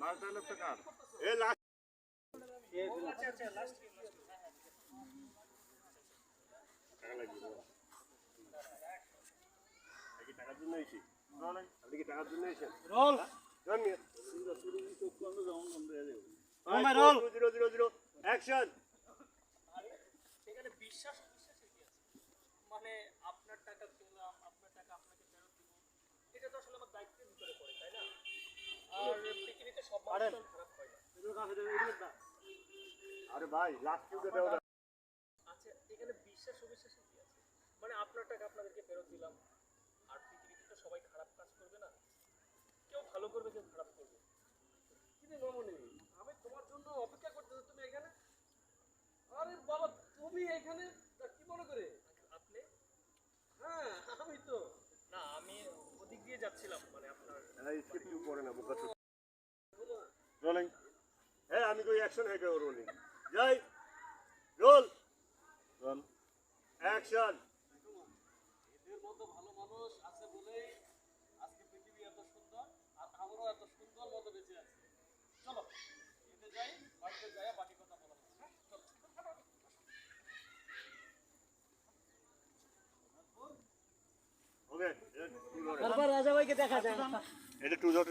Last ডায়লগটা কার? এ last আচ্ছা last টাকা লাগবে কি টাকার জন্য এসেছি আপনি কি টাকার জন্য এসেছেন রোল জানি ও মাই রোল 000 অ্যাকশন এখানে বিশ্বাস বিশ্বাসের কি আছে মানে আপনার টাকা পেলাম আপনার টাকা আপনাকে ফেরত দিব এটা তো আসলে আমার দায়িত্বের ভিতরে পড়ে তাই না আর পৃথিবীতে সব মানুষ খারাপ হয় না আরে ভাই লাস্ট কিউটা দাও আচ্ছা এখানে বিশ্বাস অবিশ্বাসের কি আছে মানে আপনার টাকা আপনাদেরকে ফেরত দিলাম আর পৃথিবীতে তো সবাই খারাপ কাজ করবে না কেউ ভালো করবে কেউ খারাপ করবে কিরে মামনি আমি তোমার জন্য অপেক্ষা করতেছি তুমি এখানে আরে বাবা তুমি এখানে তা কি মনে করে আপনি হ্যাঁ আমি তো না আমি ওদিক দিয়ে যাচ্ছিলাম মানে আপনার এরা স্ক্রিপ্ট কিউ করে না বোকা রোলিং হ্যাঁ আমি কই অ্যাকশন হ্যাঁ কই রোলিং যাই রোল রোল অ্যাকশন এদের মতো ভালো মানুষ আছে বলেই আজকে পৃথিবী এত সুন্দর আর আমরাও এত সুন্দর মতো বেঁচে আছি চলো এতে যাই বাড়িতে যাই বাকি কথা বলা হবে হ্যাঁ চলো ওকে তারপর রাজা ভাইকে দেখা যায় এটা টু ডট